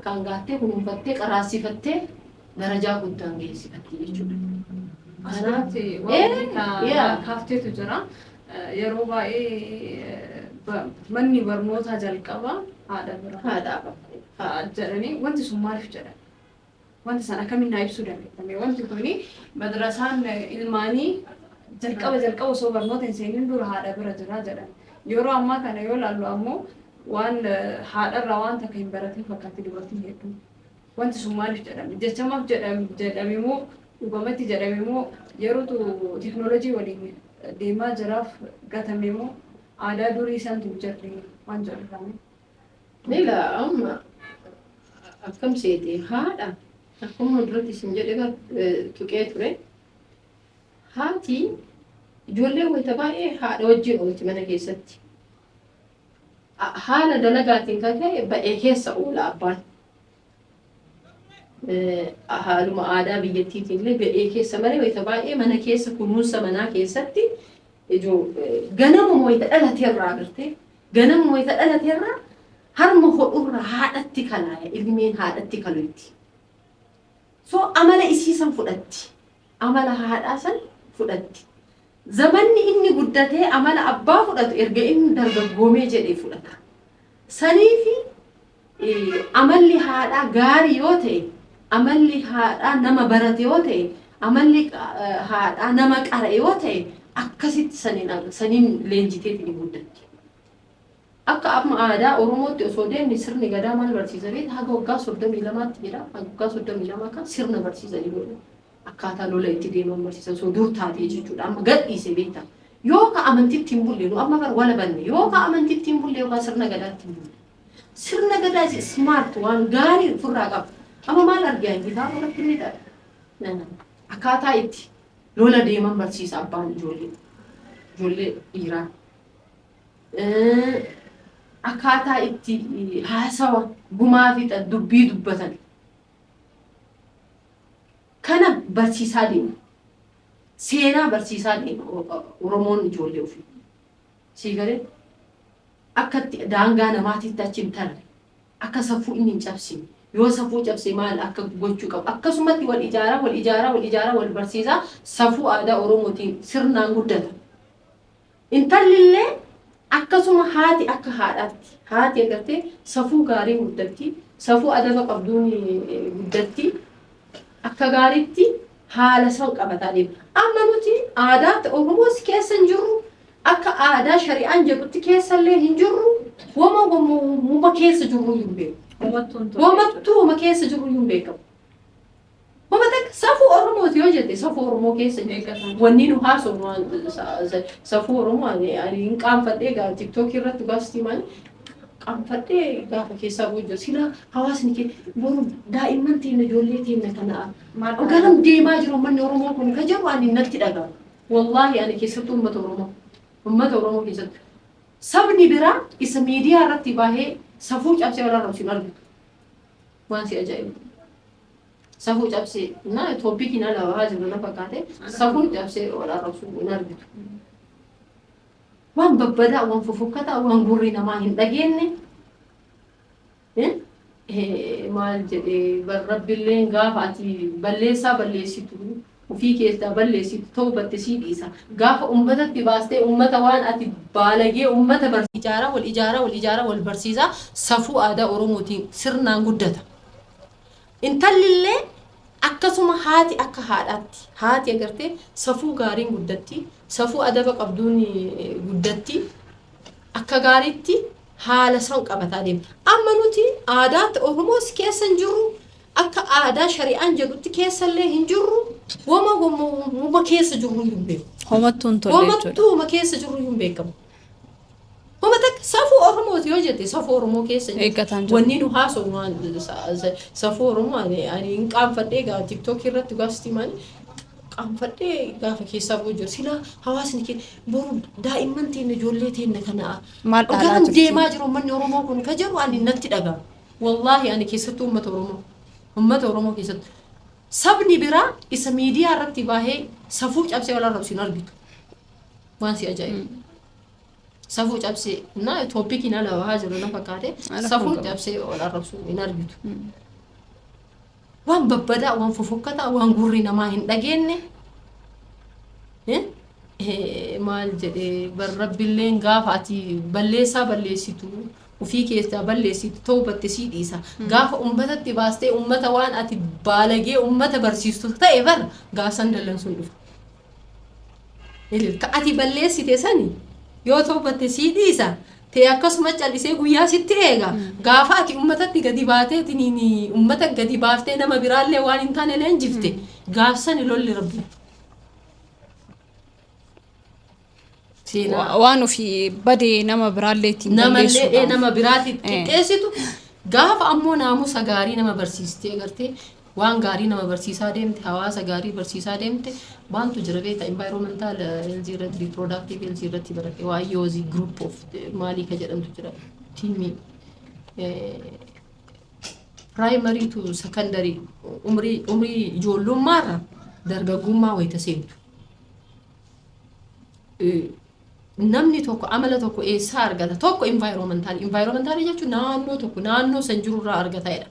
akkaan gaattee kunuunfattee qaraasifattee darajaa guddaan geessifattee jechuudha. Kanaaf wanti kaafteetu jira. Yeroo baay'ee manni barnootaa jalqaba haadha bira. Haadhaa bakka. Jedhanii wanti sun maaliif jedhame? Wanti sana akkamiin naa ibsuu dandeenya? Wanti kuni madrasaan ilmaanii jalqaba osoo barnoota hin seeniin dura haadha bira jira jedhan. Yeroo ammaa kana yoo ilaallu ammoo waan haadharraa waan takka hin baratin fakkaatti dubartiin hedduu. Wanti sun maaliif jedhame? Jechamaaf jedhame moo dhugumatti jedhame moo yerootu teknoolojii waliin deemaa jiraaf gatame moo aadaa durii isaantu jirre waan jedhame? Mila amma akkam seete haadha akkuma duratti isin jedhe tuqee ture haati ijoollee wayita baay'ee haadha wajjin oolti mana keessatti. Haala dalagaatiin kan ka'e ba'ee keessa oola abbaan. Haaluma aadaa biyyattiitiin illee ba'ee keessa malee wayita baay'ee mana keessa kunuunsa manaa keessatti ganama wayita dhalateerraa agartee ganama wayita dhalateerraa harma hodhurra haadhatti kalaaya ilmeen haadhatti kaluutti. So amala isiisan fudhatti. Amala haadhaa san fudhatti. Zamanni inni guddatee amala abbaa fudhatu erga inni dargaggoomee jedhee fudhata. Saniifi amalli haadhaa gaarii yoo ta'e, amalli haadhaa nama barate yoo ta'e, amalli haadhaa nama qara yoo ta'e akkasitti saniin leenjiteetiin guddatti. Akka amma aadaa Oromootti osoo deemni sirni gadaa maal barsiisa beekta? Haga waggaa 32tti jira. Haga waggaa 32 kan sirna barsiisanii lola. Akkaataa lola itti deeman barsiisan sun dur taatee jechuudha. Amma gadhiise beekta. Yoo ka amantiitti hin bulle nu amma wala banne yoo ka amantiitti hin bulle yookaan sirna gadaatti hin bulle. Sirna gadaa is smart waan gaarii ofirraa qaba. Amma maal argaa kitaaba irratti ni dha. Akkaataa itti lola deeman barsiisa abbaan ijoollee dhiiraa. Akkaataa itti haasawa gumaa fi dubbii dubbatan. Kana barsiisaa deema. Seenaa barsiisaa deema Oromoon ijoollee ofii. Siigalee akkatti daangaa namaatitti achi hin tarre. Akka safuu inni hin cabsine. Yoo safuu cabse maal akka gochuu qabu. Akkasumatti wal ijaaraa wal barsiisaa safuu aadaa Oromootiin sirnaan guddata. Intallillee akkasuma haati akka haadhaatti. Haati agartee safuu gaarii guddatti. Safuu adaba qabduun guddatti. Akka gaariitti haala san qabataa deema. Amma nuti aadaa Oromoos keessa hin jirru. Akka aadaa shari'aan jedhutti keessallee hin jirru. Wama keessa jirru hin beeku. Wamattuu keessa jirru hin beekamu. Safuu Oromooti yoo jette safuu Oromoo keessa wanni nu haasofnu safuu Oromoo ani hin qaanfadhee gaa tiktookii irratti gaastii maali qaanfadhee gaafa keessaa bu'u sila hawaasni kee boru daa'imman teenya ijoollee teenya kana garam deemaa jiru manni Oromoo kun ka jiru ani natti dhaga'ama. Wallaahi ani keessattuu uummata Oromoo keessatti sabni biraa isa miidiyaa irratti baahee safuu cabsee wal arrabsu argitu. Waan si ajaa'ibu. Safuu cabsee na toopikii na lawaa jiru na fakkaate safuu cabsee wal arrabsu hin argitu. Waan babbadaa waan fufukkataa waan gurri namaa hin dhageenye maal jedhee rabbiilleen gaafa ati balleessitu ufii keessaa balleessitu ta'uu batte sii dhiisa. Gaafa uummatatti baastee uummata waan ati baalagee uummata ijaaraa wal barsiisaa safuu aadaa Oromootiin sirnaan guddata. Intallillee akkasuma haati akka haadhaatti. Haati agartee safuu gaariin guddatti. Safuu adaba qabduun guddatti. Akka gaariitti haala san qabataa deema. Amma nuti aadaa Oromoos keessa hin jirru. Akka aadaa shari'aan jedhutti keessallee hin jirru. Wama keessa jirru hin beeku. Homattuun tolle jechuudha. Homattuuma keessa jirru hin beekamu. Safuu Oromooti yoo jette safuu Oromoo keessa eeggataan jiru. Wanni nu haasofnu safuu Oromoo ani hin qaanfadhee gaa tiktookii irratti gaastii maali qaanfadhee gaafa keessaa bu'u jiru. Sila hawaasni kee boru daa'imman teenya ijoollee teenya kana garam deemaa jiru manni Oromoo kun ka jiru ani natti dhaga'ama. Wallaahi ani keessattuu uummata Oromoo keessatti sabni biraa isa miidiyaa irratti baahee safuu cabsee wal arrabsu hin argitu. Waan si ajaa'ibu. safuu cabsee na toopikii na lawaa jiru na fakkaate safuu cabsee ol arrabsu hin argitu. Waan babbadaa waan fofokkataa waan gurri namaa hin dhageenye maal jedhee barrabbiilleen gaafa ati balleessaa balleessitu ufii keessaa balleessitu ta'uu batte sii dhiisa gaafa ummatatti baastee ummata waan ati baalagee ummata barsiistu ta'e bar gaafsan dallansuun dhufa. Ka ati balleessite sani yoo ta'uu batte sii dhiisa ta'e akkasuma callisee guyyaa sitti eega gaafa ati ummatatti gadi baatee tiniini ummata gadi baaftee nama biraallee waan hin taane leenjifte gaafsan lolli rabbi. waan ofii badee nama biraalleetiin balleessuudha. Nama biraatti qixxeessitu gaafa ammoo naamusa gaarii nama barsiistee agartee waan gaarii nama barsiisaa deemte hawaasa gaarii barsiisaa deemte waantu jira beeta environmental health irratti reproductive health irratti barate waa yoozii group of maalii ka jedhamtu jira tiimii primary to secondary umrii ijoollummaarra dargaggummaa wayita seentu. Namni tokko amala tokko eessaa argata tokko environmental jechuun naannoo tokko naannoo san jirurraa argataadha.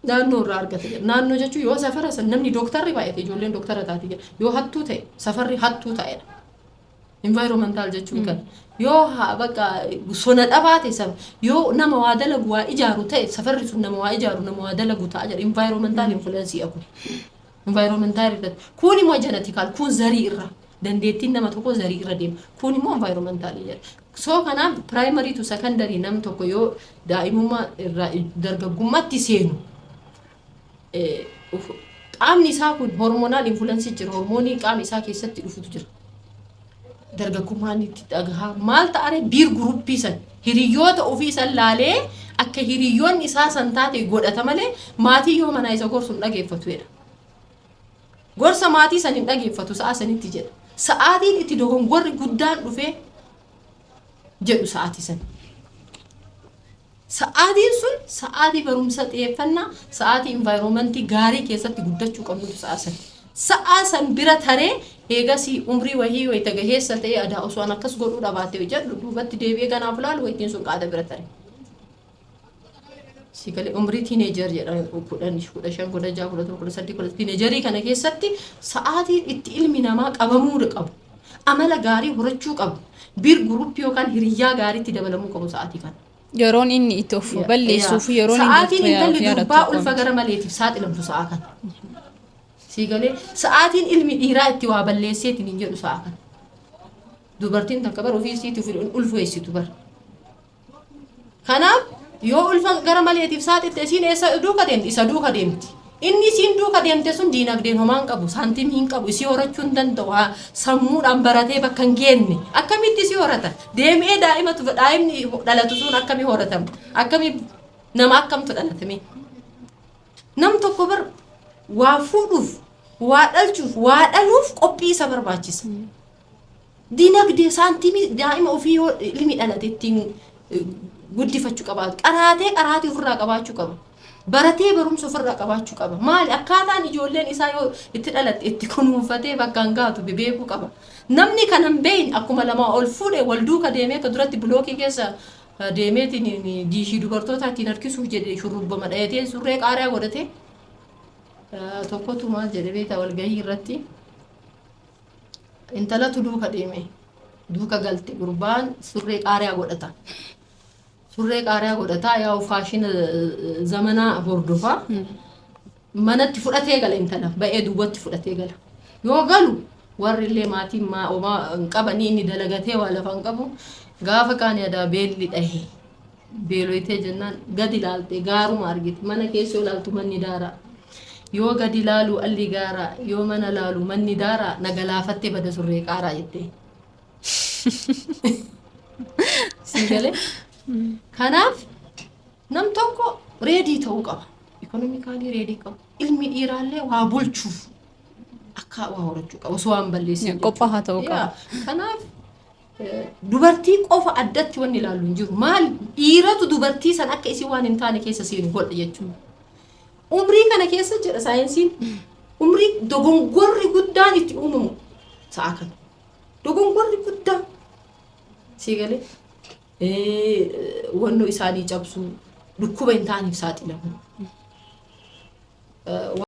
Naannoo irraa argata naannoo jechuun yoo safara san namni dooktarri baay'ate ijoolleen dooktara taati jedha yoo hattuu ta'e safarri hattuu ta'edha. Environmental jechuun kan yoo bakka sona dhabaate saba yoo nama waa dalagu waa ijaaru ta'e safarri sun nama waa ijaaru nama waa dalagu ta'a jedha environmental influence kun. Environmental irratti kun immoo genetical kun zarii irraa. Dandeettiin nama tokko zarii irra deema. Kun immoo environmentalii jedha. So kanaaf primary to secondary nam tokko yoo daa'imummaa irraa dargaggummaatti seenu qaamni isaa kun hormonal influence jira. Hormoonii qaama isaa keessatti dhufutu jira. Dargaggummaan itti dhagahaa maal ta'are biir guruppii san hiriyoota ofii san laalee akka hiriyoonni isaa san taate godhata malee maatii yoo manaa isa gorsuun dhageeffatu jedha. Gorsa maatii san hin dhageeffatu sa'a sanitti jedha. Sa'aatiin itti dogongorri guddaan dhufee jedhu sa'aatii san. Sa'aatiin sun sa'aatii barumsa xiyyeeffannaa sa'aatii environmentii gaarii keessatti guddachuu qabnutu sa'a san. Sa'a san bira taree eegasii umrii wahii wayita gaheessa ta'ee aadaa osoo an akkas godhuu dhabaatee jedhu duubatti deebi'ee ganaaf laalu waytiin sun qaada bira taree. Sikale umrii teenager jedhan 15 16 17 18 teenagerii kana keessatti sa'aatiin itti ilmi namaa qabamuu qabu. Amala gaarii horachuu qabu. Bir guruppii yookaan hiriyyaa gaariitti dabalamuu qabu sa'aatii kana. Yeroon inni itti of balleessuu fi yeroon inni itti sa'aatiin intalli durbaa ulfa gara maleetiif saaxilamtu sa'a kana. Sikale sa'aatiin ilmi dhiiraa itti waa balleesseetiin hin jedhu sa'a kana. Dubartiin takka bar ofii isiitti ulfeessitu bar. Kanaaf yoo ulfa gara maleetiif saaxilte isiin eessa duuka deemti isa duuka deemti. Inni isiin duuka deemte sun diinagdeen homaan qabu saantimii hin qabu isii horachuu hin danda'u sammuudhaan baratee bakka hin geenne akkamitti isii horata deemee daa'imni dhalatu sun akkamii horatama akkamii nama akkamtu dhalatame nam tokko bar waa fuudhuuf waa dhalchuuf waa dhaluuf qophii isa barbaachisa. Diinagdee saantimii daa'ima ofii ilmi dhalate ittiin guddifachuu qaba. Qaraatee ofirraa qabaachuu qaba. Baratee barumsa ofirraa qabaachuu qaba. Maali akkaataan ijoolleen isaa yoo itti dhalatte itti kunuunfatee bakka hin gaatu beekuu qaba. Namni kan hin beekne akkuma lamaa ol fuudhee wal duuka deemee ka duratti bilookii keessa deemeetiin diishii dubartoota ittiin harkisuuf jedhee shurrubbama dhayatee surree qaariyaa godhatee tokkotu maal jedhe beektaa walgahii irratti intalatu duuka deeme duuka galte gurbaan surree qaariyaa godhata. Surree qaariyaa godhataa yaa faashina zamanaa hordofaa manatti fudhatee gala intala ba'ee duubatti fudhatee gala yoo galu warri illee maatiin qabanii inni dalagatee waa lafa hin qabu gaafa kaanii adaa beelli dhahe beeloytee jennaan gadi ilaalte gaaruma argite mana keessa yoo ilaaltu manni daaraa yoo gadi ilaalu alli gaaraa yoo mana ilaalu manni daaraa nagalaafattee bada surree qaaraa jettee. Singalee. Kanaaf nam tokko reedii ta'uu qaba. Ikonomikaalii reedii qabu. Ilmi dhiiraallee waa bulchuuf akka waa horachuu qaba. Osoo waan balleessin. Qophaa ta'uu qaba. Kanaaf dubartii qofa addatti wanni ilaallu hin jiru. Maal dhiiratu dubartii san akka isii waan hin taane keessa seenu godha jechuudha. Umrii kana keessa jedha saayinsiin umrii dogongorri guddaan itti uumamu sa'a kana. Dogongorri guddaan سيقالي وانو إساني جابسو dhukkuba hin taaneef saaxilamu.